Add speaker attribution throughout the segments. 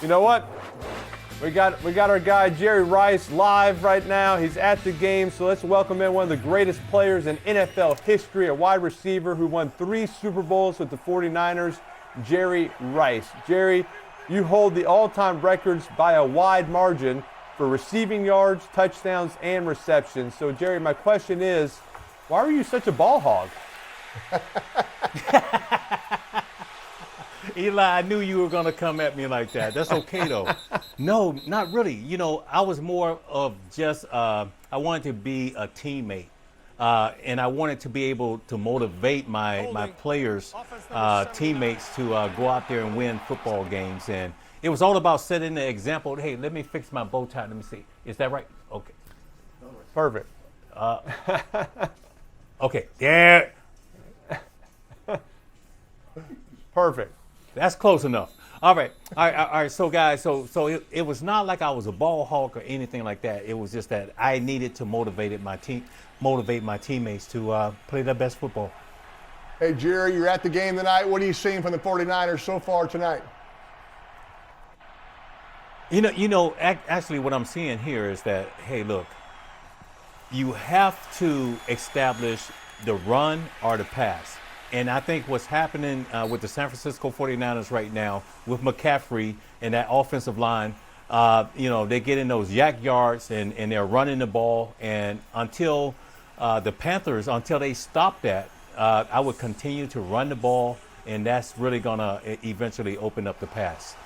Speaker 1: You know what? We got our guy Jerry Rice live right now. He's at the game, so let's welcome in one of the greatest players in NFL history, a wide receiver who won 3 Super Bowls with the 49ers, Jerry Rice. Jerry, you hold the all-time records by a wide margin for receiving yards, touchdowns, and receptions. So, Jerry, my question is, why are you such a ball hog?
Speaker 2: Eli, I knew you were going to come at me like that. That's okay, though. No, not really. You know, I was more of just, I wanted to be a teammate. And I wanted to be able to motivate my players, teammates to go out there and win football games. And it was all about setting the example. Hey, let me fix my bow tie. Let me see. Is that right? Okay.
Speaker 1: Perfect.
Speaker 2: Okay. Yeah.
Speaker 1: Perfect.
Speaker 2: That's close enough. All right. All right. So, guys, so it was not like I was a ball hawk or anything like that. It was just that I needed to motivate my teammates to play their best football.
Speaker 3: Hey, Jerry, you're at the game tonight. What are you seeing from the 49ers so far tonight?
Speaker 2: Actually what I'm seeing here is that, hey, look, you have to establish the run or the pass. And I think what's happening with the San Francisco 49ers right now with McCaffrey and that offensive line, they're getting those yak yards and they're running the ball. And until the Panthers, until they stop that, I would continue to run the ball, and that's really going to eventually open up the pass.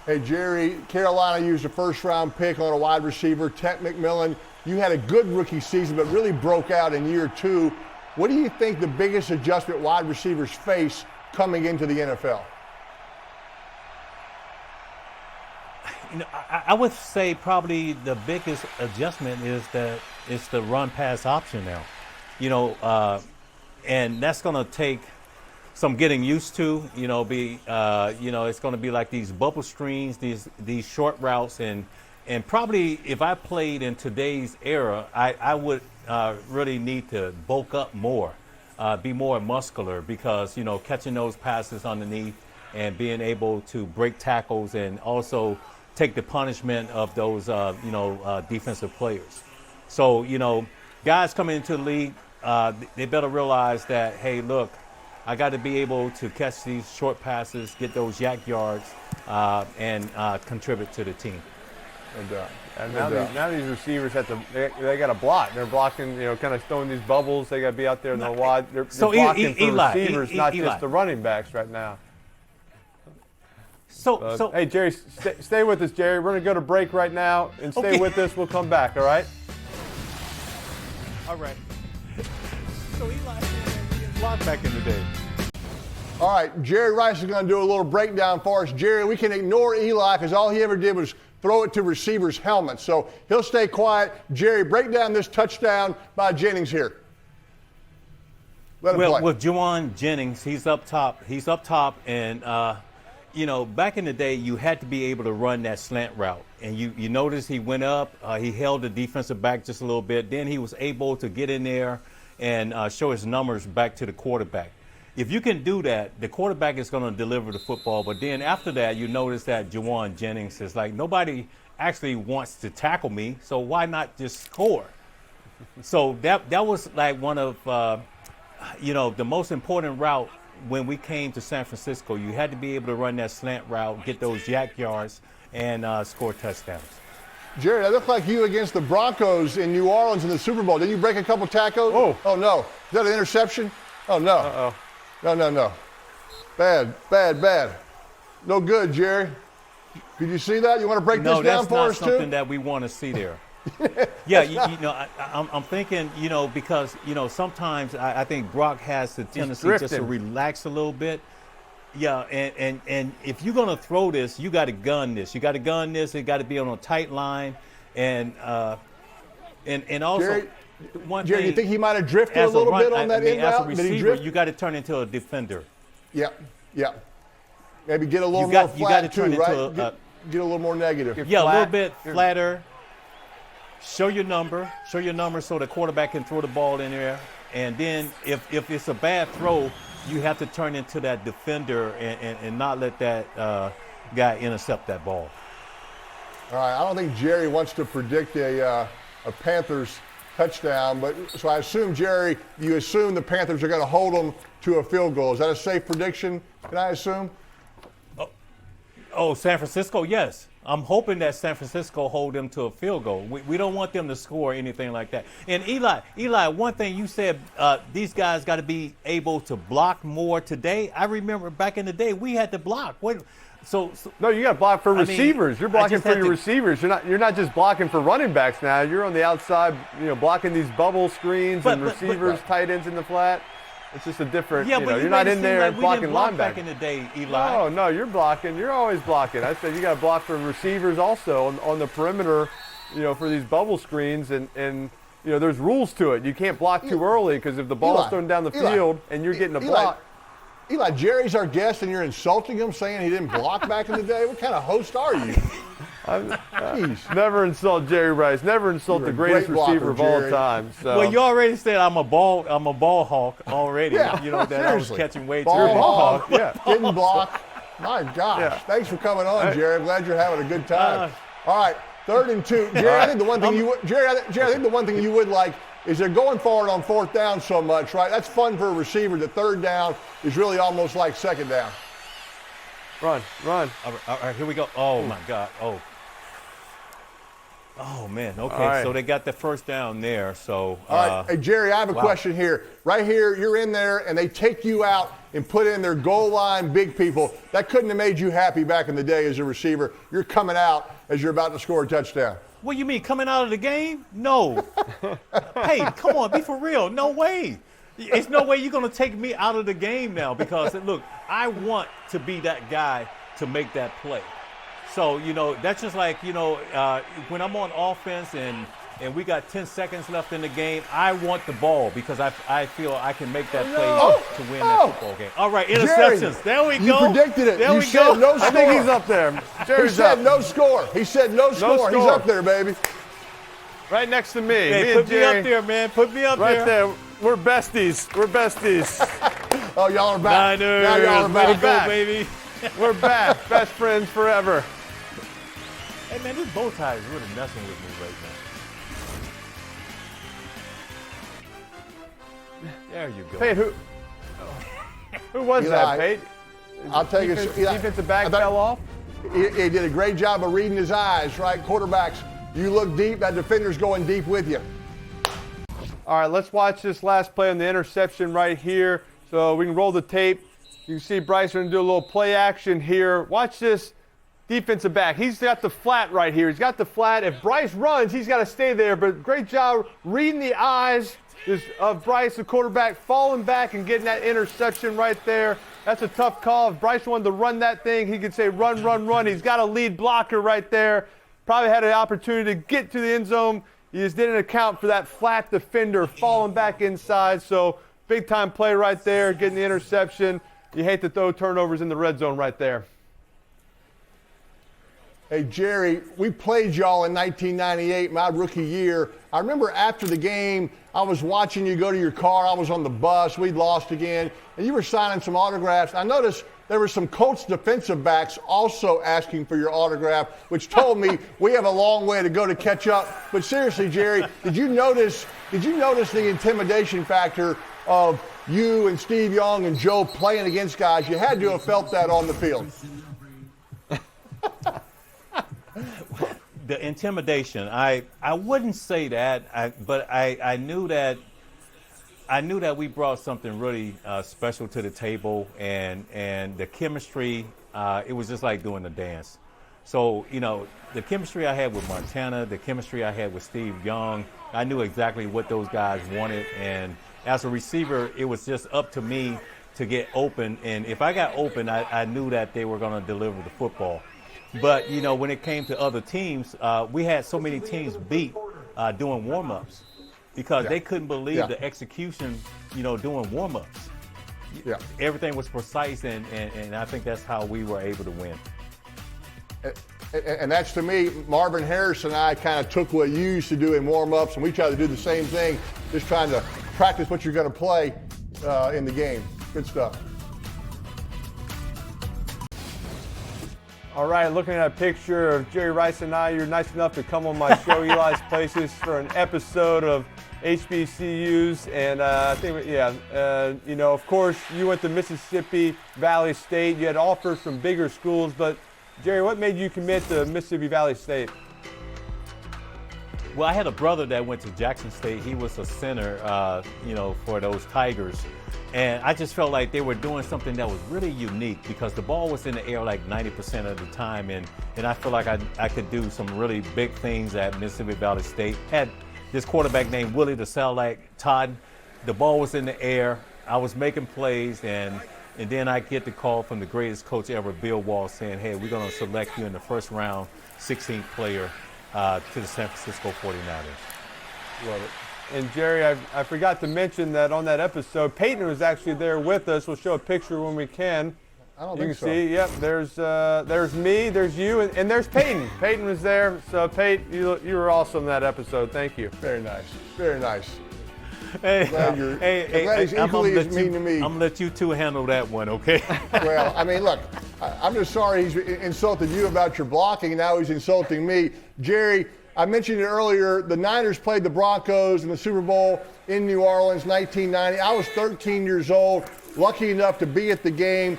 Speaker 3: Hey, Jerry, Carolina used a first-round pick on a wide receiver, Ted McMillan. You had a good rookie season, but really broke out in year 2. What do you think the biggest adjustment wide receivers face coming into the NFL?
Speaker 2: I would say probably the biggest adjustment is that it's the run-pass option now. And that's going to take some getting used to. It's going to be like these bubble screens, these short routes, and probably if I played in today's era, I would really need to bulk up more, be more muscular, because catching those passes underneath and being able to break tackles and also take the punishment of those defensive players. So guys coming into the league, they better realize that, hey, look, I got to be able to catch these short passes, get those yak yards, and contribute to the team.
Speaker 1: And now these receivers they got to block. They're blocking, kind of throwing these bubbles. They got to be out there in the wide. They're blocking for receivers, not just the running backs right now. So hey, Jerry, stay with us, Jerry. We're going to go to break right now, and stay with us. We'll come back, all right?
Speaker 2: All right. So Eli blocked back in the day.
Speaker 3: All right, Jerry Rice is going to do a little breakdown for us. Jerry, we can ignore Eli because all he ever did was throw it to receivers' helmets. So he'll stay quiet. Jerry, break down this touchdown by Jennings here. Let him play.
Speaker 2: With Juwan Jennings, he's up top, and back in the day, you had to be able to run that slant route. And you notice he went up, he held the defensive back just a little bit. Then he was able to get in there and show his numbers back to the quarterback. If you can do that, the quarterback is going to deliver the football. But then after that, you notice that Juwan Jennings is like, nobody actually wants to tackle me, so why not just score? So that was like one of, the most important route when we came to San Francisco. You had to be able to run that slant route, get those yak yards, and score touchdowns.
Speaker 3: Jerry, that looked like you against the Broncos in New Orleans in the Super Bowl. Did you break a couple tackles? Oh, no. Is that an interception? Oh, no.
Speaker 1: Uh-oh.
Speaker 3: No. Bad. No good, Jerry. Could you see that? You want to break this down for us, too?
Speaker 2: No, that's not something that we want to see there. Yeah, I'm thinking, because, sometimes I think Brock has the tendency just to relax a little bit. Yeah, and if you're going to throw this, you got to gun this. It got to be on a tight line. And also,
Speaker 3: Jerry,
Speaker 2: one
Speaker 3: Jerry,
Speaker 2: thing,
Speaker 3: do you think he might have drifted a little bit on that in route?
Speaker 2: As a receiver, you got to turn into a defender.
Speaker 3: Yeah. Maybe get a little more flat, too, right? Get a little more negative.
Speaker 2: A little bit flatter. Show your number so the quarterback can throw the ball in there. And then if it's a bad throw, you have to turn into that defender and not let that guy intercept that ball.
Speaker 3: All right, I don't think Jerry wants to predict a Panthers touchdown, but so I assume, Jerry, you assume the Panthers are going to hold them to a field goal. Is that a safe prediction, can I assume?
Speaker 2: Oh, San Francisco, yes. I'm hoping that San Francisco hold them to a field goal. We don't want them to score anything like that. And Eli, one thing you said, these guys got to be able to block more today. I remember back in the day we had to block.
Speaker 1: No, you got to block for receivers. You're blocking for your receivers. You're not just blocking for running backs now. You're on the outside, blocking these bubble screens and receivers, tight ends in the flat. It's just a different,
Speaker 2: but
Speaker 1: you're not in there
Speaker 2: like
Speaker 1: blocking
Speaker 2: linebackers.
Speaker 1: back
Speaker 2: In the day, Eli.
Speaker 1: Oh, no, you're blocking. You're always blocking. I said you got to block for receivers also on the perimeter, for these bubble screens. And there's rules to it. You can't block too early because if the ball's thrown down the field and you're getting a block.
Speaker 3: Eli, Jerry's our guest and you're insulting him saying he didn't block back in the day? What kind of host are you?
Speaker 1: Never insult Jerry Rice. Never insult the greatest receiver of all time. So.
Speaker 2: Well, you already said I'm a ball hawk already.
Speaker 3: Yeah,
Speaker 2: that
Speaker 3: seriously.
Speaker 2: I was catching way too
Speaker 3: Ball
Speaker 2: many.
Speaker 3: hawk.
Speaker 1: Yeah.
Speaker 3: Didn't block. My gosh.
Speaker 1: Yeah.
Speaker 3: Thanks for coming on, Jerry. I'm glad you're having a good time. All right, 3rd and 2. Jerry, I think the one thing I think the one thing you would like is they're going forward on 4th down so much, right? That's fun for a receiver. The 3rd down is really almost like 2nd down.
Speaker 1: Run.
Speaker 2: All right, here we go. Oh, my God. Oh, man. Okay,
Speaker 1: right.
Speaker 2: So they got the 1st down there. So,
Speaker 3: all right. Hey, Jerry, I have a question here. Right here, you're in there, and they take you out and put in their goal line big people. That couldn't have made you happy back in the day as a receiver. You're coming out as you're about to score a touchdown.
Speaker 2: What you mean, coming out of the game? No. Hey, come on, be for real. No way. It's no way you're going to take me out of the game now because, look, I want to be that guy to make that play. So, that's just like, when I'm on offense and we got 10 seconds left in the game, I want the ball because I feel I can make that play to win that football game. All right, interceptions. There we go.
Speaker 3: You predicted it.
Speaker 2: There
Speaker 3: you
Speaker 2: we
Speaker 3: said
Speaker 2: go.
Speaker 3: no score.
Speaker 1: I think he's up there. Jerry's
Speaker 3: he said
Speaker 1: up.
Speaker 3: no score. He said no score. He's up there, baby.
Speaker 1: Right next to me.
Speaker 2: Hey,
Speaker 1: me
Speaker 2: put
Speaker 1: and Jerry,
Speaker 2: me up there, man. Put me up
Speaker 1: right there. We're besties.
Speaker 3: Oh, y'all are back.
Speaker 2: Niners.
Speaker 3: Now y'all are
Speaker 2: Way to
Speaker 3: back.
Speaker 2: go, baby.
Speaker 1: We're back. Best friends forever.
Speaker 2: Hey, man, this bow tie is really messing with me right now. There you go.
Speaker 1: Peyton, who was
Speaker 3: Eli,
Speaker 1: that, Peyton?
Speaker 3: I'll take it.
Speaker 1: Defensive back fell off?
Speaker 3: He did a great job of reading his eyes, right? Quarterbacks, you look deep, that defender's going deep with you.
Speaker 1: All right, let's watch this last play on the interception right here. So we can roll the tape. You can see Bryce going to do a little play action here. Watch this defensive back. He's got the flat right here. He's got the flat. If Bryce runs, he's got to stay there. But great job reading the eyes of Bryce, the quarterback, falling back and getting that interception right there. That's a tough call. If Bryce wanted to run that thing, he could say run, run, run. He's got a lead blocker right there. Probably had an opportunity to get to the end zone. He just didn't account for that flat defender falling back inside. So big-time play right there, getting the interception. You hate to throw turnovers in the red zone right there.
Speaker 3: Hey, Jerry, we played y'all in 1998, my rookie year. I remember after the game, I was watching you go to your car. I was on the bus. We'd lost again, and you were signing some autographs. I noticed there were some Colts defensive backs also asking for your autograph, which told me we have a long way to go to catch up. But seriously, Jerry, did you notice the intimidation factor of you and Steve Young and Joe playing against guys? You had to have felt that on the field.
Speaker 2: The intimidation, I wouldn't say that, but I knew that we brought something really special to the table, and the chemistry, it was just like doing the dance. So, the chemistry I had with Montana, the chemistry I had with Steve Young, I knew exactly what those guys wanted, and as a receiver, it was just up to me to get open, and if I got open, I knew that they were going to deliver the football. But, when it came to other teams, we had so many teams beat doing warm-ups because they couldn't believe the execution, doing warm-ups.
Speaker 3: Yeah.
Speaker 2: Everything was precise, and I think that's how we were able to win.
Speaker 3: And that's, to me, Marvin Harris and I kind of took what you used to do in warm-ups, and we tried to do the same thing, just trying to practice what you're going to play in the game. Good stuff.
Speaker 1: All right, looking at a picture of Jerry Rice and I, you're nice enough to come on my show, Eli's Places, for an episode of HBCUs. And I think, of course, you went to Mississippi Valley State. You had offers from bigger schools, but Jerry, what made you commit to Mississippi Valley State?
Speaker 2: Well, I had a brother that went to Jackson State. He was a center, for those Tigers. And I just felt like they were doing something that was really unique because the ball was in the air like 90% of the time. And I feel like I could do some really big things at Mississippi Valley State. Had this quarterback named Willie the Satellite Todd. The ball was in the air. I was making plays. And then I get the call from the greatest coach ever, Bill Walsh, saying, hey, we're going to select you in the first round, 16th player to the San Francisco 49ers.
Speaker 1: Love it. And Jerry, I forgot to mention that on that episode, Peyton was actually there with us. We'll show a picture when we can.
Speaker 3: I don't
Speaker 1: you
Speaker 3: think
Speaker 1: can see, yep, there's me, there's you, and there's Peyton. Peyton was there. So Peyton, you were awesome in that episode. Thank you.
Speaker 3: Very nice. Very nice.
Speaker 2: Hey,
Speaker 3: glad he's equally as mean to me.
Speaker 2: I'm going to let you two handle that one, okay?
Speaker 3: Well, I mean, look, I'm just sorry he's insulted you about your blocking. Now he's insulting me. Jerry, I mentioned it earlier, the Niners played the Broncos in the Super Bowl in New Orleans, 1990. I was 13 years old, lucky enough to be at the game.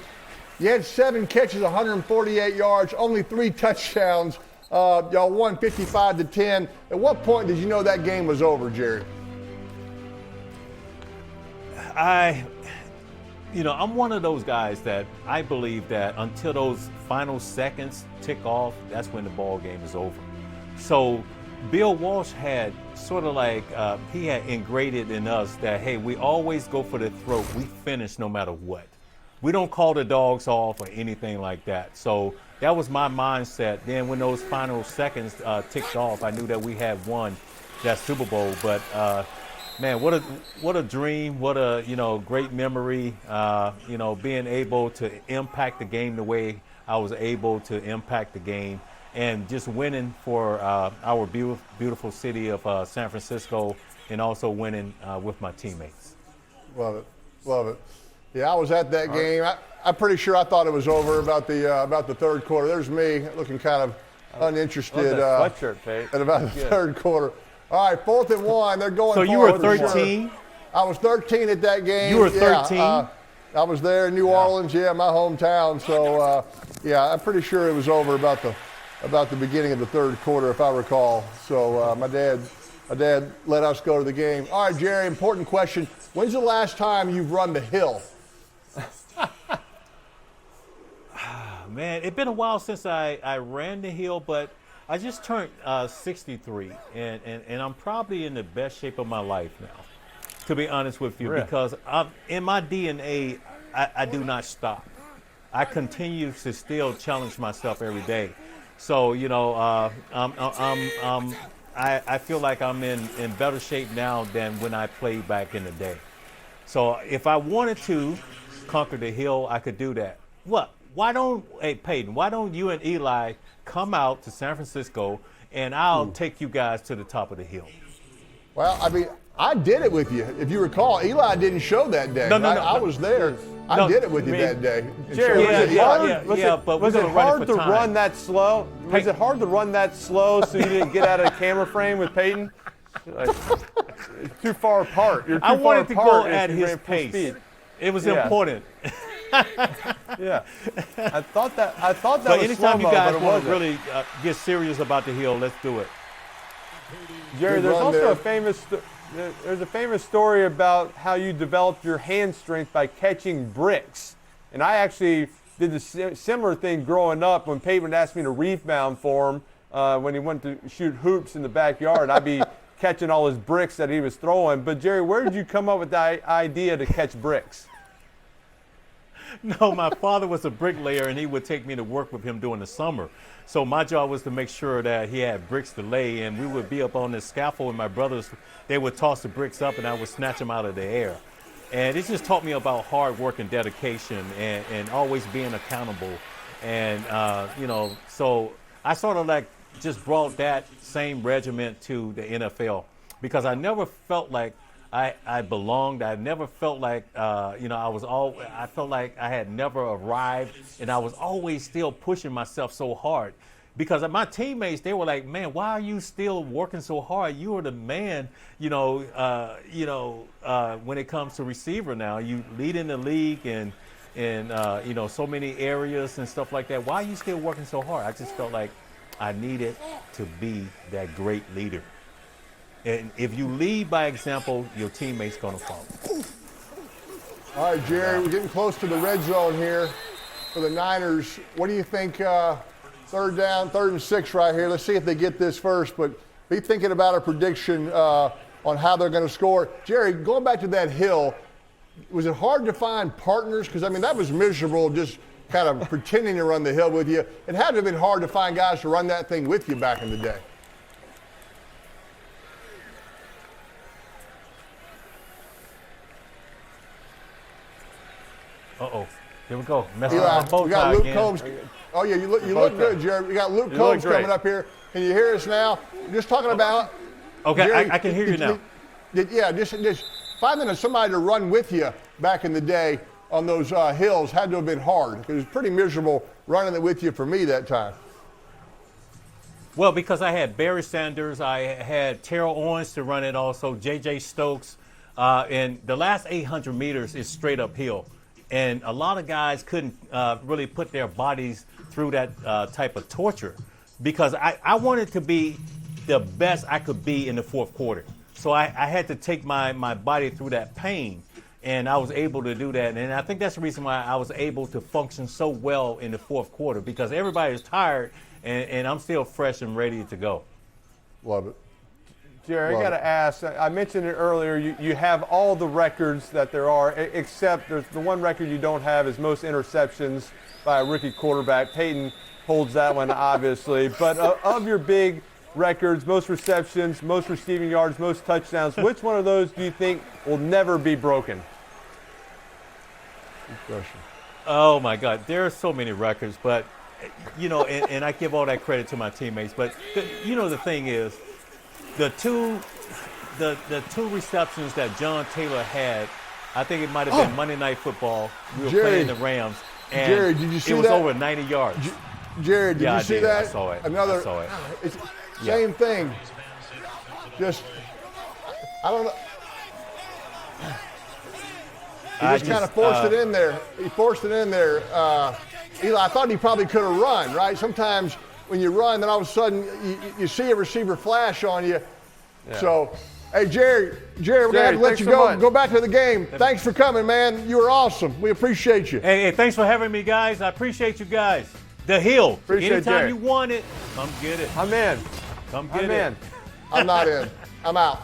Speaker 3: You had 7 catches, 148 yards, only 3 touchdowns. Y'all won 55-10. At what point did you know that game was over, Jerry?
Speaker 2: I'm one of those guys that I believe that until those final seconds tick off, that's when the ball game is over. So Bill Walsh had sort of like, he had ingrained in us that, hey, we always go for the throat. We finish no matter what. We don't call the dogs off or anything like that. So that was my mindset. Then when those final seconds ticked off, I knew that we had won that Super Bowl. But, man, what a dream, what a, great memory, being able to impact the game the way I was able to impact the game. And just winning for our beautiful city of San Francisco, and also winning with my teammates.
Speaker 3: Love it, love it. Yeah, I was at that game. I'm pretty sure I thought it was over about the third quarter. There's me looking kind of uninterested
Speaker 1: sweatshirt, Pete.
Speaker 3: at about the third quarter. All right, 4th and 1. They're going.
Speaker 2: So you were 13?
Speaker 3: I was 13 at that game.
Speaker 2: You were 13?
Speaker 3: Yeah, I was there in New Orleans, my hometown. So, I'm pretty sure it was over about the beginning of the third quarter, if I recall. So my dad let us go to the game. All right, Jerry, important question. When's the last time you've run the hill?
Speaker 2: Man, it's been a while since I ran the hill, but I just turned 63, and I'm probably in the best shape of my life now, to be honest with you, because in my DNA, I do not stop. I continue to still challenge myself every day. So, I feel like I'm in better shape now than when I played back in the day. So if I wanted to conquer the hill, I could do that. Peyton, why don't you and Eli come out to San Francisco and I'll take you guys to the top of the hill? Well,
Speaker 3: I mean, I did it with you. If you recall, Eli didn't show that day.
Speaker 2: No.
Speaker 3: I was there. I did it with you that day.
Speaker 1: Jerry, was it hard to
Speaker 2: time.
Speaker 1: run that slow? Was it hard to run that slow so you didn't get out of the camera frame with Peyton? It's too far apart. You're too
Speaker 2: I wanted
Speaker 1: far apart
Speaker 2: to go at his pace. Speed. It was important.
Speaker 1: Yeah, I thought that
Speaker 2: but
Speaker 1: was
Speaker 2: anytime
Speaker 1: slow-mo,
Speaker 2: you guys
Speaker 1: but it
Speaker 2: want to
Speaker 1: wasn't.
Speaker 2: really get serious about the hill, let's do it.
Speaker 1: Jerry, there's also a famous story about how you developed your hand strength by catching bricks. And I actually did the similar thing growing up when Peyton asked me to rebound for him when he went to shoot hoops in the backyard. I'd be catching all his bricks that he was throwing. But Jerry, where did you come up with the idea to catch bricks?
Speaker 2: No, my father was a bricklayer, and he would take me to work with him during the summer. So my job was to make sure that he had bricks to lay, and we would be up on this scaffold, and my brothers, they would toss the bricks up, and I would snatch them out of the air. And it just taught me about hard work and dedication and always being accountable. And, so I sort of like just brought that same regiment to the NFL because I never felt like I belonged. I never felt like, I felt like I had never arrived, and I was always still pushing myself so hard. Because my teammates, they were like, man, why are you still working so hard? You are the man, when it comes to receiver now. You lead in the league and so many areas and stuff like that. Why are you still working so hard? I just felt like I needed to be that great leader. And if you lead by example, your teammates going to follow.
Speaker 3: All right, Jerry, we're getting close to the red zone here for the Niners. What do you think? Third down, 3rd and 6 right here. Let's see if they get this first, but be thinking about a prediction on how they're going to score. Jerry, going back to that hill, was it hard to find partners? Because, that was miserable just kind of pretending to run the hill with you. It had to have been hard to find guys to run that thing with you back in the day.
Speaker 2: Uh-oh. Here we go.
Speaker 3: Eli, we got Luke Combs. Oh, yeah, you look good, Jerry. We got Luke Combs coming up here. Can you hear us now? Just talking about.
Speaker 2: Okay,
Speaker 3: Jerry,
Speaker 2: I can hear you now.
Speaker 3: Just finding somebody to run with you back in the day on those hills had to have been hard. It was pretty miserable running it with you for me that time.
Speaker 2: Well, because I had Barry Sanders, I had Terrell Owens to run it also, J.J. Stokes, and the last 800 meters is straight uphill. And a lot of guys couldn't really put their bodies through that type of torture because I wanted to be the best I could be in the fourth quarter. So I had to take my body through that pain, and I was able to do that. And I think that's the reason why I was able to function so well in the fourth quarter because everybody is tired, and I'm still fresh and ready to go.
Speaker 3: Love it.
Speaker 1: Jerry, I got to ask, I mentioned it earlier, you have all the records that there are, except there's the one record you don't have is most interceptions by a rookie quarterback. Peyton holds that one, obviously. But of your big records, most receptions, most receiving yards, most touchdowns, which one of those do you think will never be broken?
Speaker 3: Good question.
Speaker 2: Oh, my God. There are so many records, but, and I give all that credit to my teammates. But, the thing is, the two receptions that John Taylor had, I think it might have been Monday Night Football. We were playing the Rams, and
Speaker 3: Jerry, did you see
Speaker 2: it was
Speaker 3: that?
Speaker 2: over 90 yards.
Speaker 3: Jerry, did you see that?
Speaker 2: I saw it.
Speaker 3: Another,
Speaker 2: I saw it.
Speaker 3: It's same thing. Just, I don't know. He just kind of forced it in there. He forced it in there. Eli, I thought he probably could have run, right? Sometimes when you run, then all of a sudden you see a receiver flash on you. Yeah. So, hey, Jerry, we're going to have to let you go. Go back to the game. Thanks for coming, man. You were awesome. We appreciate you.
Speaker 2: Hey, thanks for having me, guys. I appreciate you guys. The Hill.
Speaker 1: Appreciate
Speaker 2: Anytime
Speaker 1: Jerry.
Speaker 2: you want it, come get it.
Speaker 1: I'm in.
Speaker 2: Come get it.
Speaker 1: I'm in.
Speaker 3: I'm not in. I'm out.